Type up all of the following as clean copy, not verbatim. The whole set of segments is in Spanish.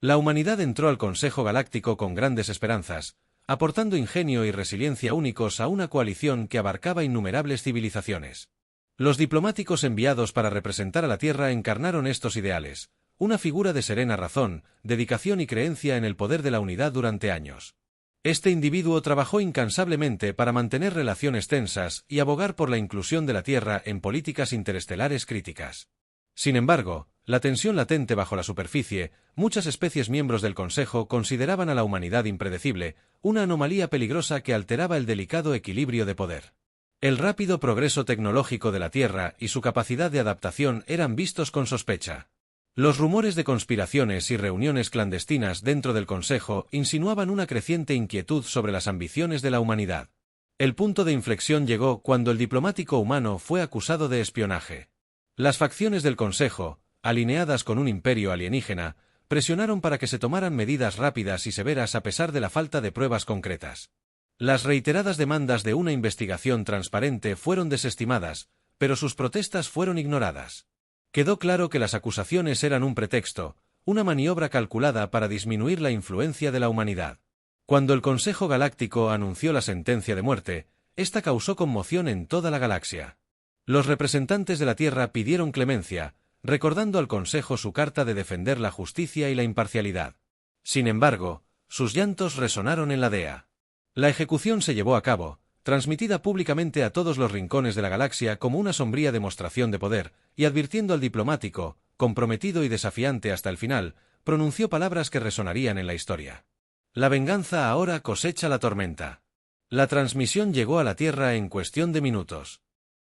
La humanidad entró al Consejo Galáctico con grandes esperanzas, aportando ingenio y resiliencia únicos a una coalición que abarcaba innumerables civilizaciones. Los diplomáticos enviados para representar a la Tierra encarnaron estos ideales, una figura de serena razón, dedicación y creencia en el poder de la unidad durante años. Este individuo trabajó incansablemente para mantener relaciones tensas y abogar por la inclusión de la Tierra en políticas interestelares críticas. Sin embargo, la tensión latente bajo la superficie, muchas especies miembros del Consejo consideraban a la humanidad impredecible, una anomalía peligrosa que alteraba el delicado equilibrio de poder. El rápido progreso tecnológico de la Tierra y su capacidad de adaptación eran vistos con sospecha. Los rumores de conspiraciones y reuniones clandestinas dentro del Consejo insinuaban una creciente inquietud sobre las ambiciones de la humanidad. El punto de inflexión llegó cuando el diplomático humano fue acusado de espionaje. Las facciones del Consejo, alineadas con un imperio alienígena, presionaron para que se tomaran medidas rápidas y severas a pesar de la falta de pruebas concretas. Las reiteradas demandas de una investigación transparente fueron desestimadas, pero sus protestas fueron ignoradas. Quedó claro que las acusaciones eran un pretexto, una maniobra calculada para disminuir la influencia de la humanidad. Cuando el Consejo Galáctico anunció la sentencia de muerte, esta causó conmoción en toda la galaxia. Los representantes de la Tierra pidieron clemencia, recordando al Consejo su carta de defender la justicia y la imparcialidad. Sin embargo, sus llantos resonaron en la DEA. La ejecución se llevó a cabo, transmitida públicamente a todos los rincones de la galaxia como una sombría demostración de poder, y advirtiendo al diplomático, comprometido y desafiante hasta el final, pronunció palabras que resonarían en la historia. La venganza ahora cosecha la tormenta. La transmisión llegó a la Tierra en cuestión de minutos.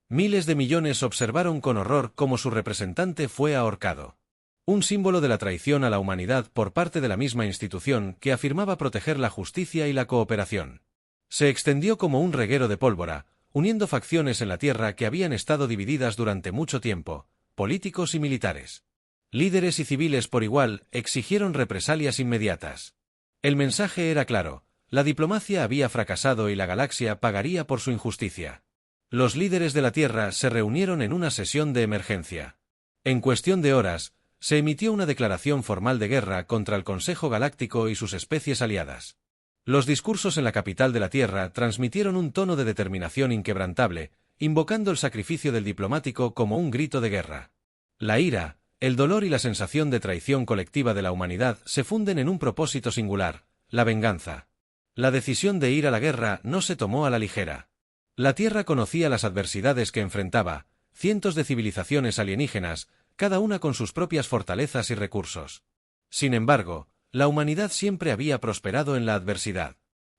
Miles de millones observaron con horror cómo su representante fue ahorcado. Un símbolo de la traición a la humanidad por parte de la misma institución que afirmaba proteger la justicia y la cooperación. Se extendió como un reguero de pólvora, uniendo facciones en la Tierra que habían estado divididas durante mucho tiempo, políticos y militares. Líderes y civiles por igual exigieron represalias inmediatas. El mensaje era claro: la diplomacia había fracasado y la galaxia pagaría por su injusticia. Los líderes de la Tierra se reunieron en una sesión de emergencia. En cuestión de horas, se emitió una declaración formal de guerra contra el Consejo Galáctico y sus especies aliadas. Los discursos en la capital de la Tierra transmitieron un tono de determinación inquebrantable, invocando el sacrificio del diplomático como un grito de guerra. La ira, el dolor y la sensación de traición colectiva de la humanidad se funden en un propósito singular: la venganza. La decisión de ir a la guerra no se tomó a la ligera. La Tierra conocía las adversidades que enfrentaba, cientos de civilizaciones alienígenas, cada una con sus propias fortalezas y recursos. Sin embargo, la humanidad siempre había prosperado en la adversidad.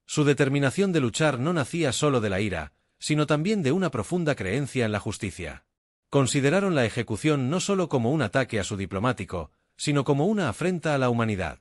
Su determinación de luchar no nacía solo de la ira, sino también de una profunda creencia en la justicia. Consideraron la ejecución no solo como un ataque a su diplomático, sino como una afrenta a la humanidad.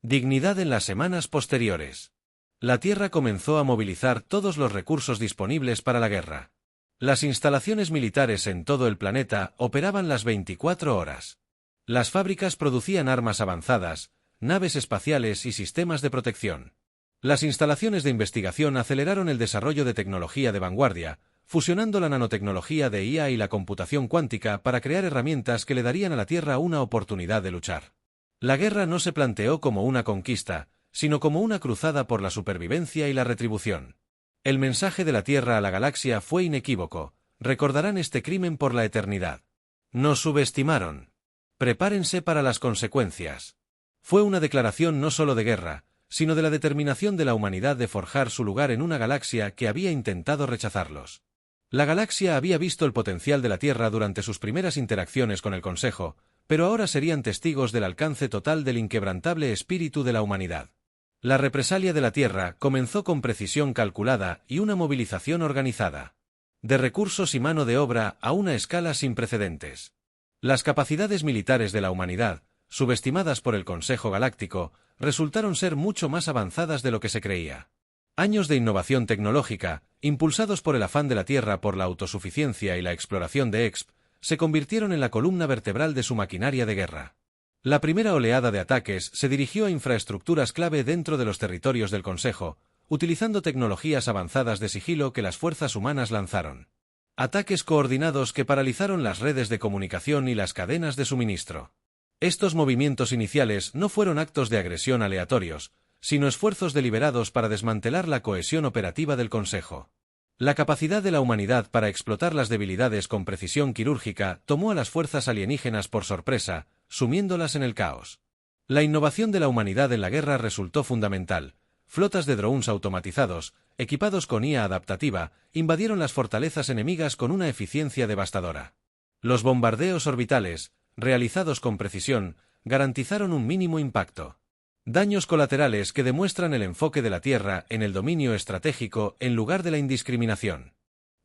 Dignidad en las semanas posteriores. La Tierra comenzó a movilizar todos los recursos disponibles para la guerra. Las instalaciones militares en todo el planeta operaban las 24 horas. Las fábricas producían armas avanzadas, naves espaciales y sistemas de protección. Las instalaciones de investigación aceleraron el desarrollo de tecnología de vanguardia, fusionando la nanotecnología de IA y la computación cuántica para crear herramientas que le darían a la Tierra una oportunidad de luchar. La guerra no se planteó como una conquista, sino como una cruzada por la supervivencia y la retribución. El mensaje de la Tierra a la galaxia fue inequívoco: recordarán este crimen por la eternidad. Nos subestimaron. Prepárense para las consecuencias. Fue una declaración no solo de guerra, sino de la determinación de la humanidad de forjar su lugar en una galaxia que había intentado rechazarlos. La galaxia había visto el potencial de la Tierra durante sus primeras interacciones con el Consejo, pero ahora serían testigos del alcance total del inquebrantable espíritu de la humanidad. La represalia de la Tierra comenzó con precisión calculada y una movilización organizada. De recursos y mano de obra a una escala sin precedentes. Las capacidades militares de la humanidad, subestimadas por el Consejo Galáctico, resultaron ser mucho más avanzadas de lo que se creía. Años de innovación tecnológica, impulsados por el afán de la Tierra por la autosuficiencia y la exploración de EXP, se convirtieron en la columna vertebral de su maquinaria de guerra. La primera oleada de ataques se dirigió a infraestructuras clave dentro de los territorios del Consejo, utilizando tecnologías avanzadas de sigilo que las fuerzas humanas lanzaron. Ataques coordinados que paralizaron las redes de comunicación y las cadenas de suministro. Estos movimientos iniciales no fueron actos de agresión aleatorios, sino esfuerzos deliberados para desmantelar la cohesión operativa del Consejo. La capacidad de la humanidad para explotar las debilidades con precisión quirúrgica tomó a las fuerzas alienígenas por sorpresa, sumiéndolas en el caos. La innovación de la humanidad en la guerra resultó fundamental. Flotas de drones automatizados, equipados con IA adaptativa, invadieron las fortalezas enemigas con una eficiencia devastadora. Los bombardeos orbitales, realizados con precisión, garantizaron un mínimo impacto. Daños colaterales que demuestran el enfoque de la Tierra en el dominio estratégico en lugar de la indiscriminación.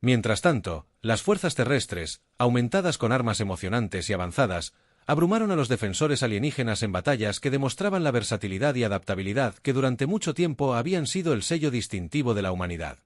Mientras tanto, las fuerzas terrestres, aumentadas con armas emocionantes y avanzadas, abrumaron a los defensores alienígenas en batallas que demostraban la versatilidad y adaptabilidad que durante mucho tiempo habían sido el sello distintivo de la humanidad.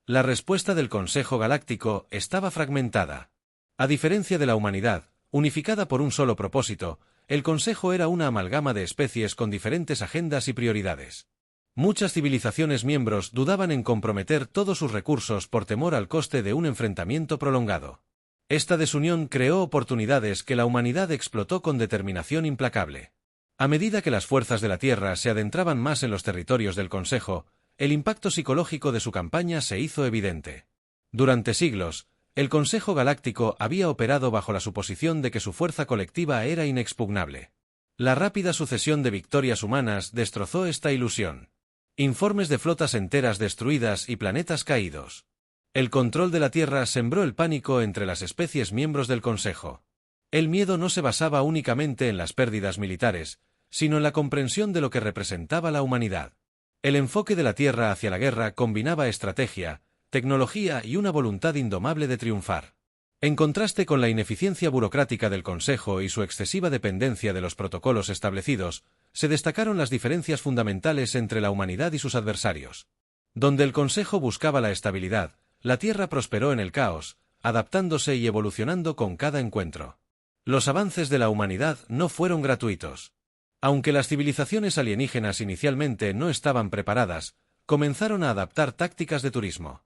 La respuesta del Consejo Galáctico estaba fragmentada. A diferencia de la humanidad, unificada por un solo propósito, el Consejo era una amalgama de especies con diferentes agendas y prioridades. Muchas civilizaciones miembros dudaban en comprometer todos sus recursos por temor al coste de un enfrentamiento prolongado. Esta desunión creó oportunidades que la humanidad explotó con determinación implacable. A medida que las fuerzas de la Tierra se adentraban más en los territorios del Consejo, el impacto psicológico de su campaña se hizo evidente. Durante siglos, el Consejo Galáctico había operado bajo la suposición de que su fuerza colectiva era inexpugnable. La rápida sucesión de victorias humanas destrozó esta ilusión. Informes de flotas enteras destruidas y planetas caídos. El control de la Tierra sembró el pánico entre las especies miembros del Consejo. El miedo no se basaba únicamente en las pérdidas militares, sino en la comprensión de lo que representaba la humanidad. El enfoque de la Tierra hacia la guerra combinaba estrategia, tecnología y una voluntad indomable de triunfar. En contraste con la ineficiencia burocrática del Consejo y su excesiva dependencia de los protocolos establecidos, se destacaron las diferencias fundamentales entre la humanidad y sus adversarios. Donde el Consejo buscaba la estabilidad, la Tierra prosperó en el caos, adaptándose y evolucionando con cada encuentro. Los avances de la humanidad no fueron gratuitos. Aunque las civilizaciones alienígenas inicialmente no estaban preparadas, comenzaron a adaptar tácticas de turismo.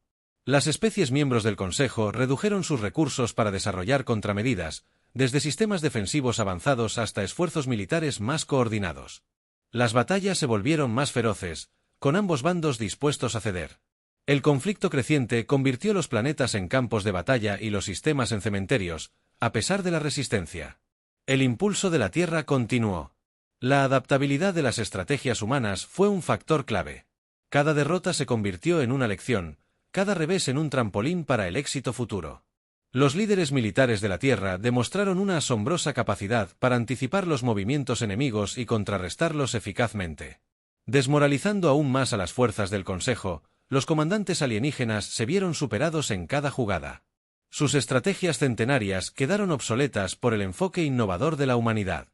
Las especies miembros del Consejo redujeron sus recursos para desarrollar contramedidas, desde sistemas defensivos avanzados hasta esfuerzos militares más coordinados. Las batallas se volvieron más feroces, con ambos bandos dispuestos a ceder. El conflicto creciente convirtió los planetas en campos de batalla y los sistemas en cementerios, a pesar de la resistencia. El impulso de la Tierra continuó. La adaptabilidad de las estrategias humanas fue un factor clave. Cada derrota se convirtió en una lección, cada revés en un trampolín para el éxito futuro. Los líderes militares de la Tierra demostraron una asombrosa capacidad para anticipar los movimientos enemigos y contrarrestarlos eficazmente. Desmoralizando aún más a las fuerzas del Consejo, los comandantes alienígenas se vieron superados en cada jugada. Sus estrategias centenarias quedaron obsoletas por el enfoque innovador de la humanidad.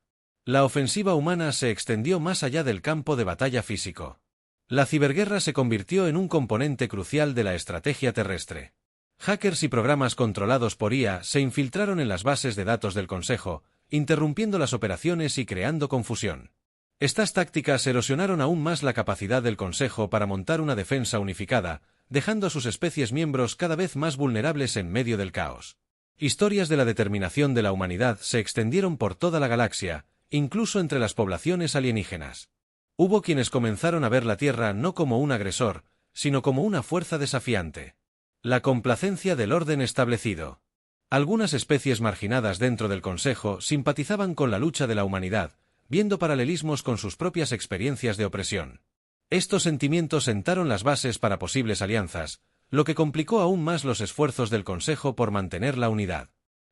La ofensiva humana se extendió más allá del campo de batalla físico. La ciberguerra se convirtió en un componente crucial de la estrategia terrestre. Hackers y programas controlados por IA se infiltraron en las bases de datos del Consejo, interrumpiendo las operaciones y creando confusión. Estas tácticas erosionaron aún más la capacidad del Consejo para montar una defensa unificada, dejando a sus especies miembros cada vez más vulnerables en medio del caos. Historias de la determinación de la humanidad se extendieron por toda la galaxia, incluso entre las poblaciones alienígenas. Hubo quienes comenzaron a ver la Tierra no como un agresor, sino como una fuerza desafiante. La complacencia del orden establecido. Algunas especies marginadas dentro del Consejo simpatizaban con la lucha de la humanidad, viendo paralelismos con sus propias experiencias de opresión. Estos sentimientos sentaron las bases para posibles alianzas, lo que complicó aún más los esfuerzos del Consejo por mantener la unidad.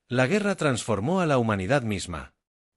La guerra transformó a la humanidad misma.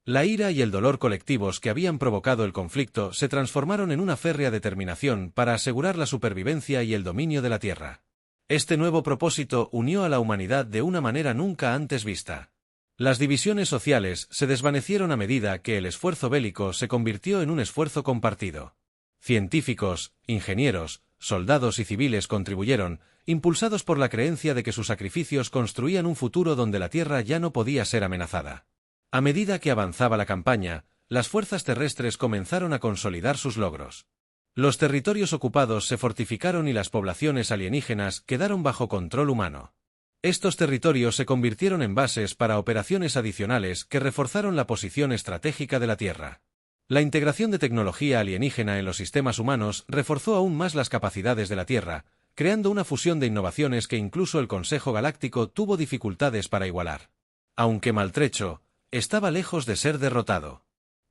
La ira y el dolor colectivos que habían provocado el conflicto se transformaron en una férrea determinación para asegurar la supervivencia y el dominio de la Tierra. Este nuevo propósito unió a la humanidad de una manera nunca antes vista. Las divisiones sociales se desvanecieron a medida que el esfuerzo bélico se convirtió en un esfuerzo compartido. Científicos, ingenieros, soldados y civiles contribuyeron, impulsados por la creencia de que sus sacrificios construían un futuro donde la Tierra ya no podía ser amenazada. A medida que avanzaba la campaña, las fuerzas terrestres comenzaron a consolidar sus logros. Los territorios ocupados se fortificaron y las poblaciones alienígenas quedaron bajo control humano. Estos territorios se convirtieron en bases para operaciones adicionales que reforzaron la posición estratégica de la Tierra. La integración de tecnología alienígena en los sistemas humanos reforzó aún más las capacidades de la Tierra, creando una fusión de innovaciones que incluso el Consejo Galáctico tuvo dificultades para igualar. Aunque maltrecho, estaba lejos de ser derrotado.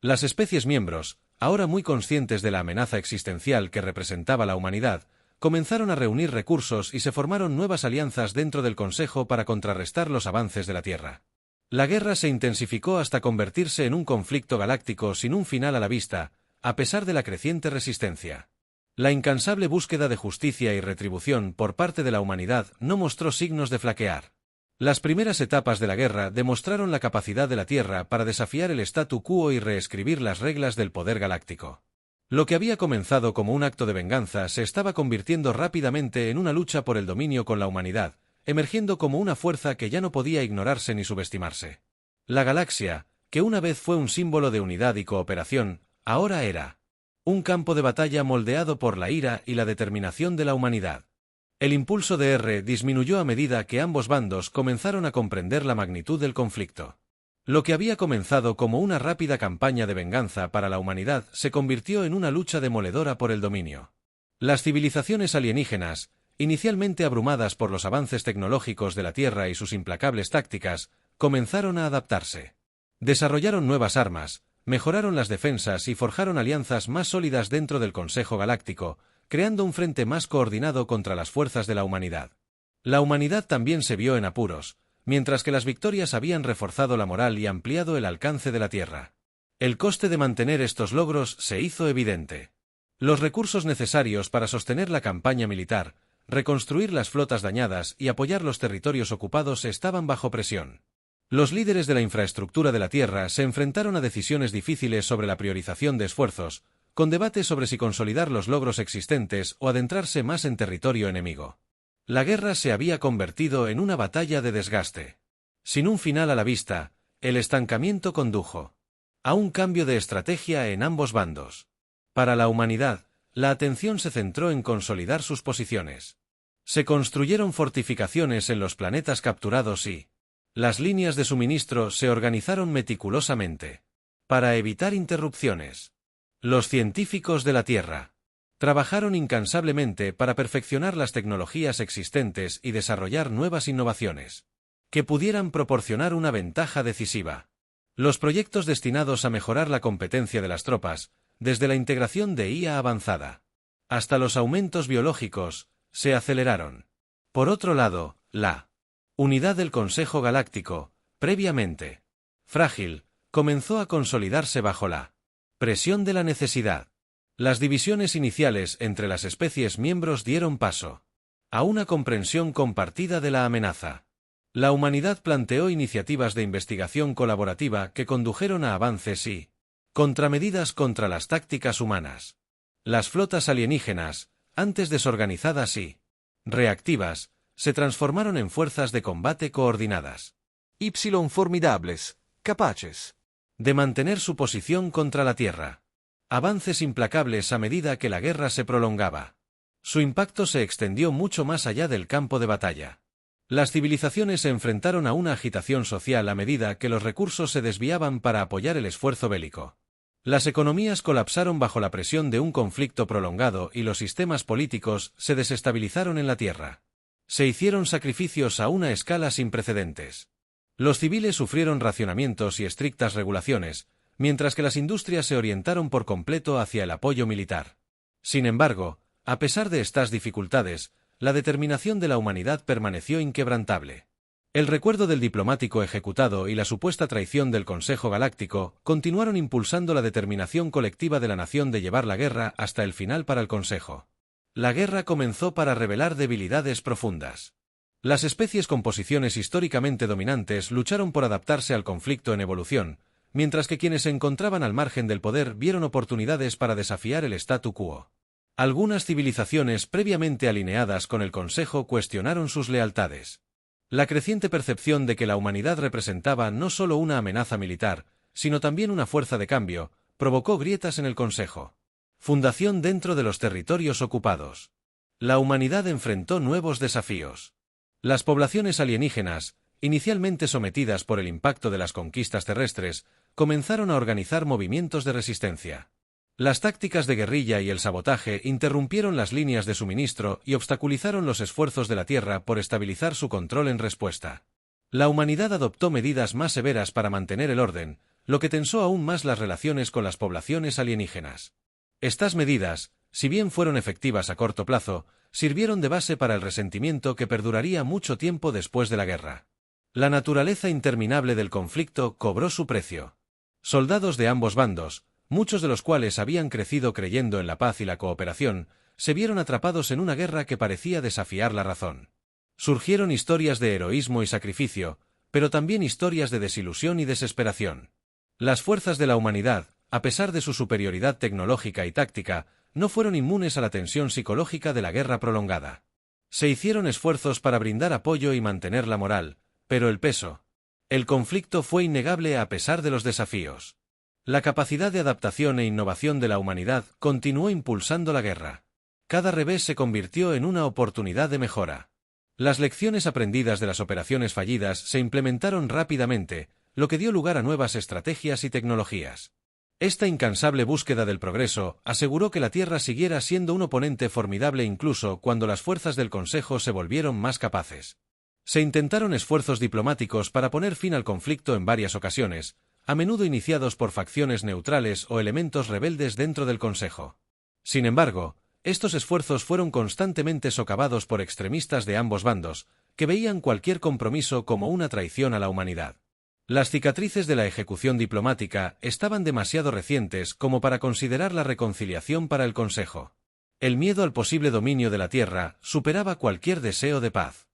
Las especies miembros, ahora muy conscientes de la amenaza existencial que representaba la humanidad, comenzaron a reunir recursos y se formaron nuevas alianzas dentro del Consejo para contrarrestar los avances de la Tierra. La guerra se intensificó hasta convertirse en un conflicto galáctico sin un final a la vista, a pesar de la creciente resistencia. La incansable búsqueda de justicia y retribución por parte de la humanidad no mostró signos de flaquear. Las primeras etapas de la guerra demostraron la capacidad de la Tierra para desafiar el statu quo y reescribir las reglas del poder galáctico. Lo que había comenzado como un acto de venganza se estaba convirtiendo rápidamente en una lucha por el dominio con la humanidad, emergiendo como una fuerza que ya no podía ignorarse ni subestimarse. La galaxia, que una vez fue un símbolo de unidad y cooperación, ahora era un campo de batalla moldeado por la ira y la determinación de la humanidad. El impulso de R disminuyó a medida que ambos bandos comenzaron a comprender la magnitud del conflicto. Lo que había comenzado como una rápida campaña de venganza para la humanidad se convirtió en una lucha demoledora por el dominio. Las civilizaciones alienígenas, inicialmente abrumadas por los avances tecnológicos de la Tierra y sus implacables tácticas, comenzaron a adaptarse. Desarrollaron nuevas armas, mejoraron las defensas y forjaron alianzas más sólidas dentro del Consejo Galáctico, creando un frente más coordinado contra las fuerzas de la humanidad. La humanidad también se vio en apuros, mientras que las victorias habían reforzado la moral y ampliado el alcance de la Tierra. El coste de mantener estos logros se hizo evidente. Los recursos necesarios para sostener la campaña militar, reconstruir las flotas dañadas y apoyar los territorios ocupados estaban bajo presión. Los líderes de la infraestructura de la Tierra se enfrentaron a decisiones difíciles sobre la priorización de esfuerzos, con debates sobre si consolidar los logros existentes o adentrarse más en territorio enemigo. La guerra se había convertido en una batalla de desgaste. Sin un final a la vista, el estancamiento condujo a un cambio de estrategia en ambos bandos. Para la humanidad, la atención se centró en consolidar sus posiciones. Se construyeron fortificaciones en los planetas capturados y las líneas de suministro se organizaron meticulosamente para evitar interrupciones. Los científicos de la Tierra trabajaron incansablemente para perfeccionar las tecnologías existentes y desarrollar nuevas innovaciones que pudieran proporcionar una ventaja decisiva. Los proyectos destinados a mejorar la competencia de las tropas, desde la integración de IA avanzada hasta los aumentos biológicos, se aceleraron. Por otro lado, la unidad del Consejo Galáctico, previamente frágil, comenzó a consolidarse bajo la presión de la necesidad. Las divisiones iniciales entre las especies miembros dieron paso a una comprensión compartida de la amenaza. La humanidad planteó iniciativas de investigación colaborativa que condujeron a avances y contramedidas contra las tácticas humanas. Las flotas alienígenas, antes desorganizadas y reactivas, se transformaron en fuerzas de combate coordinadas. Y formidables, capaces de mantener su posición contra la Tierra. Avances implacables a medida que la guerra se prolongaba. Su impacto se extendió mucho más allá del campo de batalla. Las civilizaciones se enfrentaron a una agitación social a medida que los recursos se desviaban para apoyar el esfuerzo bélico. Las economías colapsaron bajo la presión de un conflicto prolongado y los sistemas políticos se desestabilizaron en la Tierra. Se hicieron sacrificios a una escala sin precedentes. Los civiles sufrieron racionamientos y estrictas regulaciones, mientras que las industrias se orientaron por completo hacia el apoyo militar. Sin embargo, a pesar de estas dificultades, la determinación de la humanidad permaneció inquebrantable. El recuerdo del diplomático ejecutado y la supuesta traición del Consejo Galáctico continuaron impulsando la determinación colectiva de la nación de llevar la guerra hasta el final para el Consejo. La guerra comenzó para revelar debilidades profundas. Las especies con posiciones históricamente dominantes lucharon por adaptarse al conflicto en evolución, mientras que quienes se encontraban al margen del poder vieron oportunidades para desafiar el statu quo. Algunas civilizaciones previamente alineadas con el Consejo cuestionaron sus lealtades. La creciente percepción de que la humanidad representaba no solo una amenaza militar, sino también una fuerza de cambio, provocó grietas en el Consejo. Fundación dentro de los territorios ocupados. La humanidad enfrentó nuevos desafíos. Las poblaciones alienígenas, inicialmente sometidas por el impacto de las conquistas terrestres, comenzaron a organizar movimientos de resistencia. Las tácticas de guerrilla y el sabotaje interrumpieron las líneas de suministro y obstaculizaron los esfuerzos de la Tierra por estabilizar su control en respuesta. La humanidad adoptó medidas más severas para mantener el orden, lo que tensó aún más las relaciones con las poblaciones alienígenas. Estas medidas, si bien fueron efectivas a corto plazo, sirvieron de base para el resentimiento que perduraría mucho tiempo después de la guerra. La naturaleza interminable del conflicto cobró su precio. Soldados de ambos bandos, muchos de los cuales habían crecido creyendo en la paz y la cooperación, se vieron atrapados en una guerra que parecía desafiar la razón. Surgieron historias de heroísmo y sacrificio, pero también historias de desilusión y desesperación. Las fuerzas de la humanidad, a pesar de su superioridad tecnológica y táctica, no fueron inmunes a la tensión psicológica de la guerra prolongada. Se hicieron esfuerzos para brindar apoyo y mantener la moral, pero el conflicto fue innegable a pesar de los desafíos. La capacidad de adaptación e innovación de la humanidad continuó impulsando la guerra. Cada revés se convirtió en una oportunidad de mejora. Las lecciones aprendidas de las operaciones fallidas se implementaron rápidamente, lo que dio lugar a nuevas estrategias y tecnologías. Esta incansable búsqueda del progreso aseguró que la Tierra siguiera siendo un oponente formidable incluso cuando las fuerzas del Consejo se volvieron más capaces. Se intentaron esfuerzos diplomáticos para poner fin al conflicto en varias ocasiones, a menudo iniciados por facciones neutrales o elementos rebeldes dentro del Consejo. Sin embargo, estos esfuerzos fueron constantemente socavados por extremistas de ambos bandos, que veían cualquier compromiso como una traición a la humanidad. Las cicatrices de la ejecución diplomática estaban demasiado recientes como para considerar la reconciliación para el Consejo. El miedo al posible dominio de la Tierra superaba cualquier deseo de paz.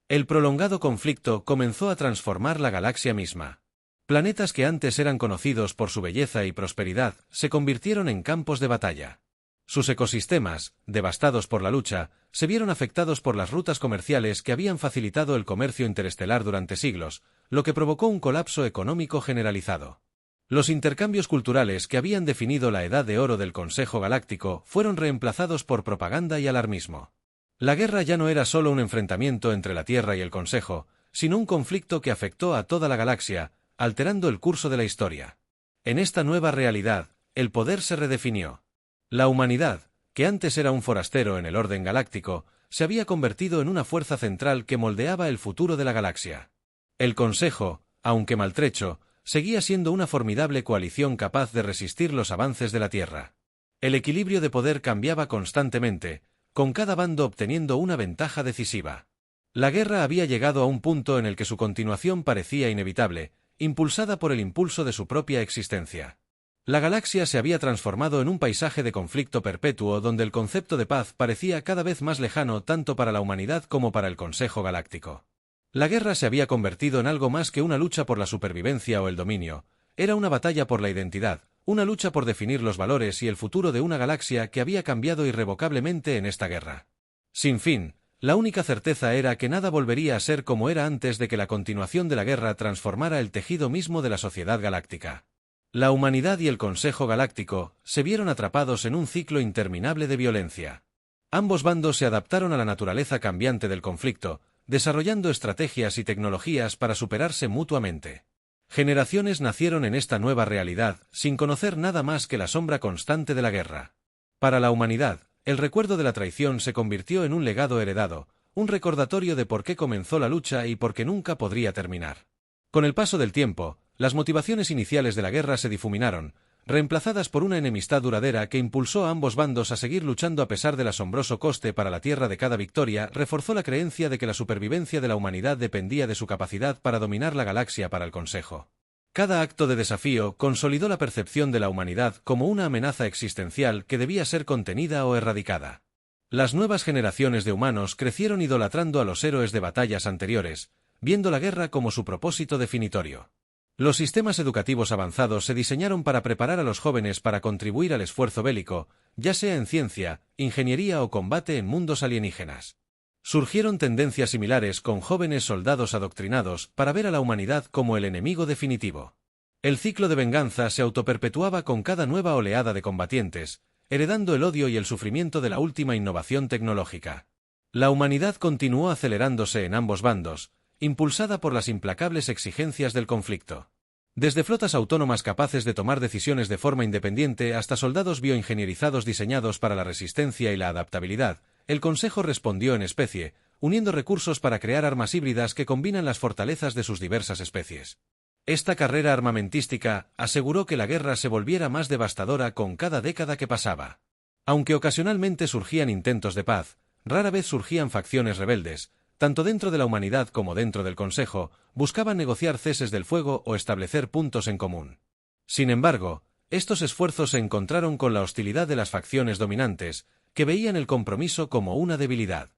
El prolongado conflicto comenzó a transformar la galaxia misma. Planetas que antes eran conocidos por su belleza y prosperidad se convirtieron en campos de batalla. Sus ecosistemas, devastados por la lucha, se vieron afectados por las rutas comerciales que habían facilitado el comercio interestelar durante siglos, lo que provocó un colapso económico generalizado. Los intercambios culturales que habían definido la edad de oro del Consejo Galáctico fueron reemplazados por propaganda y alarmismo. La guerra ya no era solo un enfrentamiento entre la Tierra y el Consejo, sino un conflicto que afectó a toda la galaxia, alterando el curso de la historia. En esta nueva realidad, el poder se redefinió. La humanidad, que antes era un forastero en el orden galáctico, se había convertido en una fuerza central que moldeaba el futuro de la galaxia. El Consejo, aunque maltrecho, seguía siendo una formidable coalición capaz de resistir los avances de la Tierra. El equilibrio de poder cambiaba constantemente, con cada bando obteniendo una ventaja decisiva. La guerra había llegado a un punto en el que su continuación parecía inevitable, impulsada por el impulso de su propia existencia. La galaxia se había transformado en un paisaje de conflicto perpetuo donde el concepto de paz parecía cada vez más lejano tanto para la humanidad como para el Consejo Galáctico. La guerra se había convertido en algo más que una lucha por la supervivencia o el dominio, era una batalla por la identidad, una lucha por definir los valores y el futuro de una galaxia que había cambiado irrevocablemente en esta guerra. Sin fin, la única certeza era que nada volvería a ser como era antes de que la continuación de la guerra transformara el tejido mismo de la sociedad galáctica. La humanidad y el Consejo Galáctico se vieron atrapados en un ciclo interminable de violencia. Ambos bandos se adaptaron a la naturaleza cambiante del conflicto, desarrollando estrategias y tecnologías para superarse mutuamente. Generaciones nacieron en esta nueva realidad, sin conocer nada más que la sombra constante de la guerra. Para la humanidad, el recuerdo de la traición se convirtió en un legado heredado, un recordatorio de por qué comenzó la lucha y por qué nunca podría terminar. Con el paso del tiempo, las motivaciones iniciales de la guerra se difuminaron, reemplazadas por una enemistad duradera que impulsó a ambos bandos a seguir luchando a pesar del asombroso coste para la Tierra de cada victoria, reforzó la creencia de que la supervivencia de la humanidad dependía de su capacidad para dominar la galaxia para el Consejo. Cada acto de desafío consolidó la percepción de la humanidad como una amenaza existencial que debía ser contenida o erradicada. Las nuevas generaciones de humanos crecieron idolatrando a los héroes de batallas anteriores, viendo la guerra como su propósito definitorio. Los sistemas educativos avanzados se diseñaron para preparar a los jóvenes para contribuir al esfuerzo bélico, ya sea en ciencia, ingeniería o combate en mundos alienígenas. Surgieron tendencias similares con jóvenes soldados adoctrinados para ver a la humanidad como el enemigo definitivo. El ciclo de venganza se autoperpetuaba con cada nueva oleada de combatientes, heredando el odio y el sufrimiento de la última innovación tecnológica. La humanidad continuó acelerándose en ambos bandos, impulsada por las implacables exigencias del conflicto. Desde flotas autónomas capaces de tomar decisiones de forma independiente hasta soldados bioingenierizados diseñados para la resistencia y la adaptabilidad, el Consejo respondió en especie, uniendo recursos para crear armas híbridas que combinan las fortalezas de sus diversas especies. Esta carrera armamentística aseguró que la guerra se volviera más devastadora con cada década que pasaba. Aunque ocasionalmente surgían intentos de paz, rara vez surgían facciones rebeldes, tanto dentro de la humanidad como dentro del Consejo, buscaban negociar ceses del fuego o establecer puntos en común. Sin embargo, estos esfuerzos se encontraron con la hostilidad de las facciones dominantes, que veían el compromiso como una debilidad.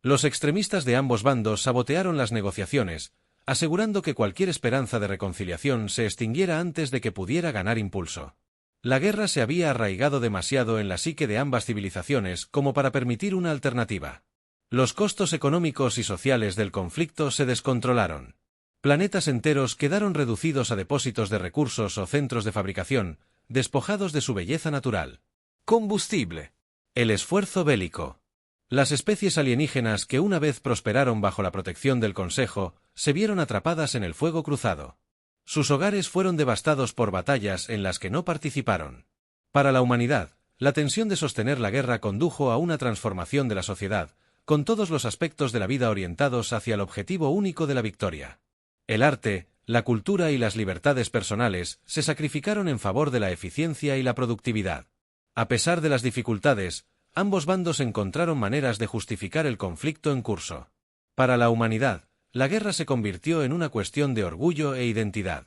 Los extremistas de ambos bandos sabotearon las negociaciones, asegurando que cualquier esperanza de reconciliación se extinguiera antes de que pudiera ganar impulso. La guerra se había arraigado demasiado en la psique de ambas civilizaciones como para permitir una alternativa. Los costos económicos y sociales del conflicto se descontrolaron. Planetas enteros quedaron reducidos a depósitos de recursos o centros de fabricación, despojados de su belleza natural. Combustible. El esfuerzo bélico. Las especies alienígenas que una vez prosperaron bajo la protección del Consejo, se vieron atrapadas en el fuego cruzado. Sus hogares fueron devastados por batallas en las que no participaron. Para la humanidad, la tensión de sostener la guerra condujo a una transformación de la sociedad, con todos los aspectos de la vida orientados hacia el objetivo único de la victoria. El arte, la cultura y las libertades personales se sacrificaron en favor de la eficiencia y la productividad. A pesar de las dificultades, ambos bandos encontraron maneras de justificar el conflicto en curso. Para la humanidad, la guerra se convirtió en una cuestión de orgullo e identidad.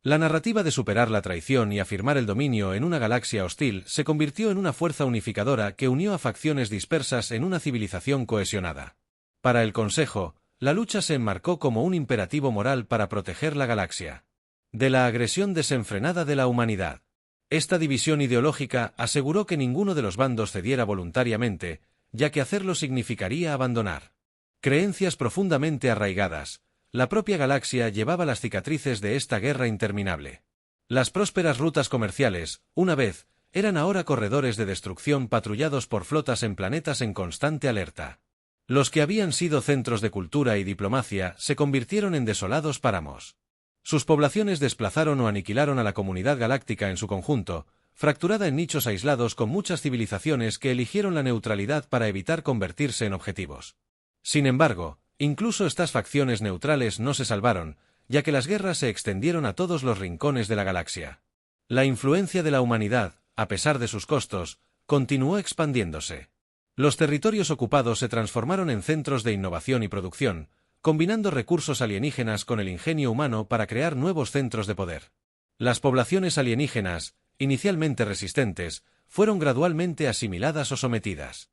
La narrativa de superar la traición y afirmar el dominio en una galaxia hostil se convirtió en una fuerza unificadora que unió a facciones dispersas en una civilización cohesionada. Para el Consejo, la lucha se enmarcó como un imperativo moral para proteger la galaxia de la agresión desenfrenada de la humanidad. Esta división ideológica aseguró que ninguno de los bandos cediera voluntariamente, ya que hacerlo significaría abandonar creencias profundamente arraigadas. La propia galaxia llevaba las cicatrices de esta guerra interminable. Las prósperas rutas comerciales, una vez, eran ahora corredores de destrucción patrullados por flotas en planetas en constante alerta. Los que habían sido centros de cultura y diplomacia se convirtieron en desolados páramos. Sus poblaciones desplazaron o aniquilaron a la comunidad galáctica en su conjunto, fracturada en nichos aislados con muchas civilizaciones que eligieron la neutralidad para evitar convertirse en objetivos. Sin embargo, incluso estas facciones neutrales no se salvaron, ya que las guerras se extendieron a todos los rincones de la galaxia. La influencia de la humanidad, a pesar de sus costos, continuó expandiéndose. Los territorios ocupados se transformaron en centros de innovación y producción, combinando recursos alienígenas con el ingenio humano para crear nuevos centros de poder. Las poblaciones alienígenas, inicialmente resistentes, fueron gradualmente asimiladas o sometidas.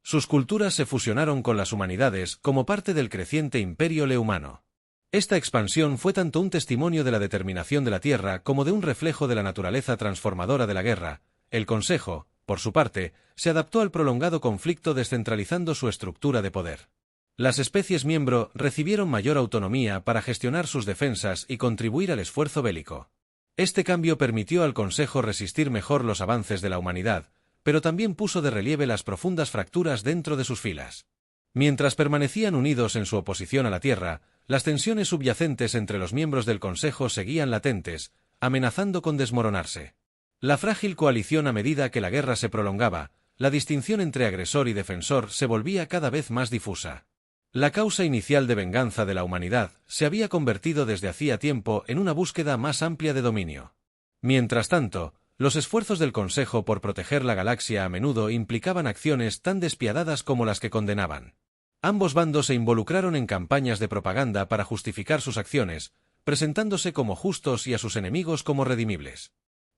Sus culturas se fusionaron con las humanidades como parte del creciente imperio lehumano. Esta expansión fue tanto un testimonio de la determinación de la Tierra como de un reflejo de la naturaleza transformadora de la guerra. El Consejo, por su parte, se adaptó al prolongado conflicto descentralizando su estructura de poder. Las especies miembro recibieron mayor autonomía para gestionar sus defensas y contribuir al esfuerzo bélico. Este cambio permitió al Consejo resistir mejor los avances de la humanidad, pero también puso de relieve las profundas fracturas dentro de sus filas. Mientras permanecían unidos en su oposición a la Tierra, las tensiones subyacentes entre los miembros del Consejo seguían latentes, amenazando con desmoronarse. La frágil coalición a medida que la guerra se prolongaba, la distinción entre agresor y defensor se volvía cada vez más difusa. La causa inicial de venganza de la humanidad se había convertido desde hacía tiempo en una búsqueda más amplia de dominio. Mientras tanto, los esfuerzos del Consejo por proteger la galaxia a menudo implicaban acciones tan despiadadas como las que condenaban. Ambos bandos se involucraron en campañas de propaganda para justificar sus acciones, presentándose como justos y a sus enemigos como redimibles.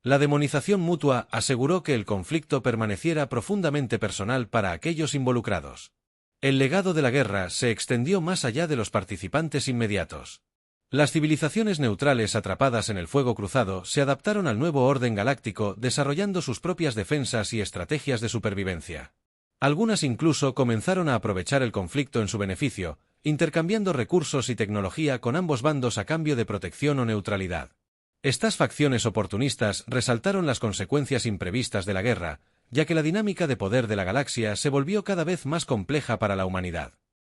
La demonización mutua aseguró que el conflicto permaneciera profundamente personal para aquellos involucrados. El legado de la guerra se extendió más allá de los participantes inmediatos. Las civilizaciones neutrales atrapadas en el fuego cruzado se adaptaron al nuevo orden galáctico desarrollando sus propias defensas y estrategias de supervivencia. Algunas incluso comenzaron a aprovechar el conflicto en su beneficio, intercambiando recursos y tecnología con ambos bandos a cambio de protección o neutralidad. Estas facciones oportunistas resaltaron las consecuencias imprevistas de la guerra, ya que la dinámica de poder de la galaxia se volvió cada vez más compleja para la humanidad.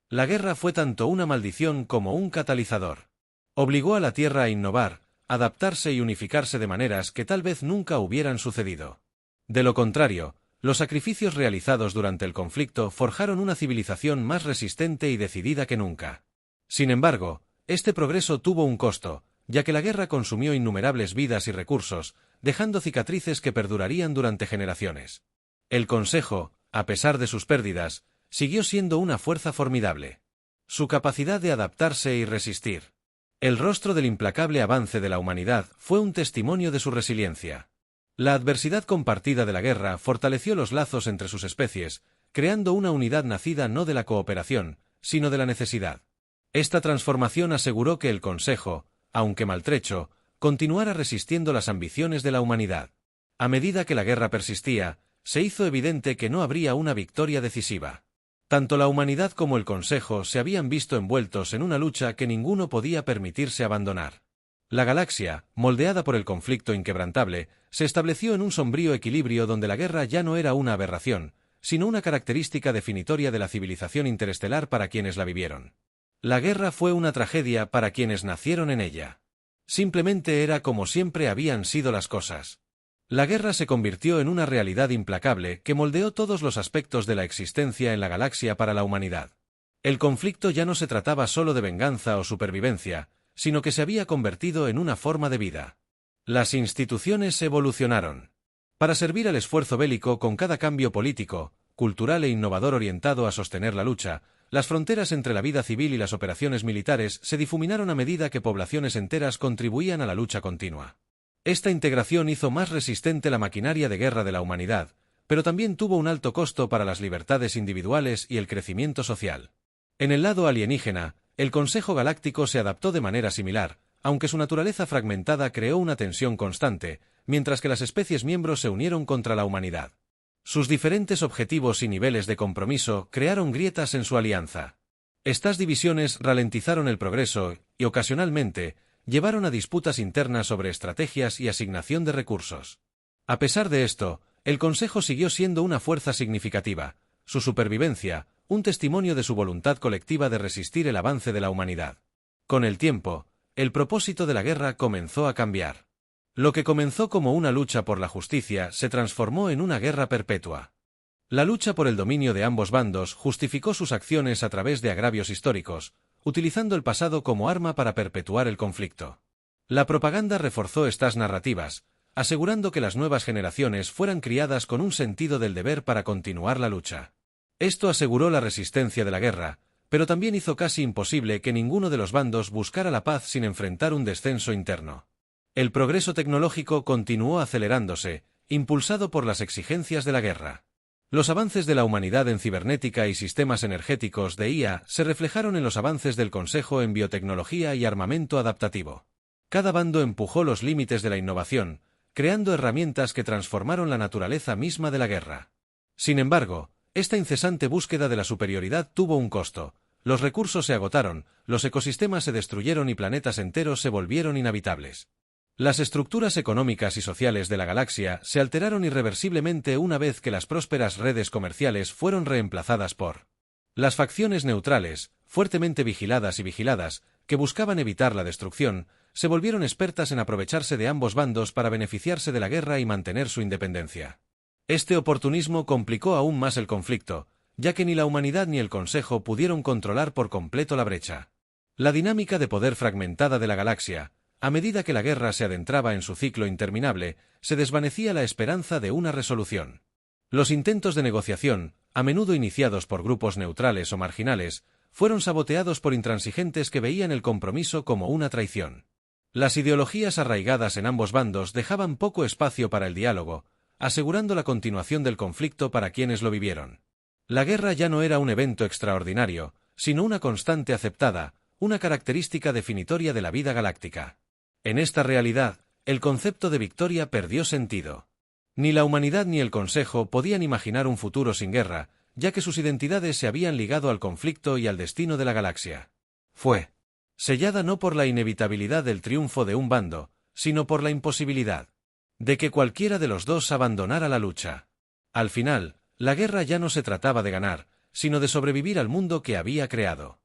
La guerra fue tanto una maldición como un catalizador. Obligó a la Tierra a innovar, adaptarse y unificarse de maneras que tal vez nunca hubieran sucedido. De lo contrario, los sacrificios realizados durante el conflicto forjaron una civilización más resistente y decidida que nunca. Sin embargo, este progreso tuvo un costo, ya que la guerra consumió innumerables vidas y recursos, dejando cicatrices que perdurarían durante generaciones. El Consejo, a pesar de sus pérdidas, siguió siendo una fuerza formidable. Su capacidad de adaptarse y resistir. El rostro del implacable avance de la humanidad fue un testimonio de su resiliencia. La adversidad compartida de la guerra fortaleció los lazos entre sus especies, creando una unidad nacida no de la cooperación, sino de la necesidad. Esta transformación aseguró que el Consejo, aunque maltrecho, continuara resistiendo las ambiciones de la humanidad. A medida que la guerra persistía, se hizo evidente que no habría una victoria decisiva. Tanto la humanidad como el Consejo se habían visto envueltos en una lucha que ninguno podía permitirse abandonar. La galaxia, moldeada por el conflicto inquebrantable, se estableció en un sombrío equilibrio donde la guerra ya no era una aberración, sino una característica definitoria de la civilización interestelar para quienes la vivieron. La guerra fue una tragedia para quienes nacieron en ella. Simplemente era como siempre habían sido las cosas. La guerra se convirtió en una realidad implacable que moldeó todos los aspectos de la existencia en la galaxia para la humanidad. El conflicto ya no se trataba solo de venganza o supervivencia, sino que se había convertido en una forma de vida. Las instituciones evolucionaron. Para servir al esfuerzo bélico con cada cambio político, cultural e innovador orientado a sostener la lucha, las fronteras entre la vida civil y las operaciones militares se difuminaron a medida que poblaciones enteras contribuían a la lucha continua. Esta integración hizo más resistente la maquinaria de guerra de la humanidad, pero también tuvo un alto costo para las libertades individuales y el crecimiento social. En el lado alienígena, el Consejo Galáctico se adaptó de manera similar, aunque su naturaleza fragmentada creó una tensión constante, mientras que las especies miembros se unieron contra la humanidad. Sus diferentes objetivos y niveles de compromiso crearon grietas en su alianza. Estas divisiones ralentizaron el progreso y, ocasionalmente, llevaron a disputas internas sobre estrategias y asignación de recursos. A pesar de esto, el Consejo siguió siendo una fuerza significativa, su supervivencia, un testimonio de su voluntad colectiva de resistir el avance de la humanidad. Con el tiempo, el propósito de la guerra comenzó a cambiar. Lo que comenzó como una lucha por la justicia se transformó en una guerra perpetua. La lucha por el dominio de ambos bandos justificó sus acciones a través de agravios históricos, utilizando el pasado como arma para perpetuar el conflicto. La propaganda reforzó estas narrativas, asegurando que las nuevas generaciones fueran criadas con un sentido del deber para continuar la lucha. Esto aseguró la resistencia de la guerra, pero también hizo casi imposible que ninguno de los bandos buscara la paz sin enfrentar un descenso interno. El progreso tecnológico continuó acelerándose, impulsado por las exigencias de la guerra. Los avances de la humanidad en cibernética y sistemas energéticos de IA se reflejaron en los avances del Consejo en biotecnología y armamento adaptativo. Cada bando empujó los límites de la innovación, creando herramientas que transformaron la naturaleza misma de la guerra. Sin embargo, esta incesante búsqueda de la superioridad tuvo un costo. Los recursos se agotaron, los ecosistemas se destruyeron y planetas enteros se volvieron inhabitables. Las estructuras económicas y sociales de la galaxia se alteraron irreversiblemente una vez que las prósperas redes comerciales fueron reemplazadas por las facciones neutrales, fuertemente vigiladas y vigiladas, que buscaban evitar la destrucción, se volvieron expertas en aprovecharse de ambos bandos para beneficiarse de la guerra y mantener su independencia. Este oportunismo complicó aún más el conflicto, ya que ni la humanidad ni el Consejo pudieron controlar por completo la brecha. La dinámica de poder fragmentada de la galaxia, a medida que la guerra se adentraba en su ciclo interminable, se desvanecía la esperanza de una resolución. Los intentos de negociación, a menudo iniciados por grupos neutrales o marginales, fueron saboteados por intransigentes que veían el compromiso como una traición. Las ideologías arraigadas en ambos bandos dejaban poco espacio para el diálogo, asegurando la continuación del conflicto para quienes lo vivieron. La guerra ya no era un evento extraordinario, sino una constante aceptada, una característica definitoria de la vida galáctica. En esta realidad, el concepto de victoria perdió sentido. Ni la humanidad ni el Consejo podían imaginar un futuro sin guerra, ya que sus identidades se habían ligado al conflicto y al destino de la galaxia. Fue sellada no por la inevitabilidad del triunfo de un bando, sino por la imposibilidad de que cualquiera de los dos abandonara la lucha. Al final, la guerra ya no se trataba de ganar, sino de sobrevivir al mundo que había creado.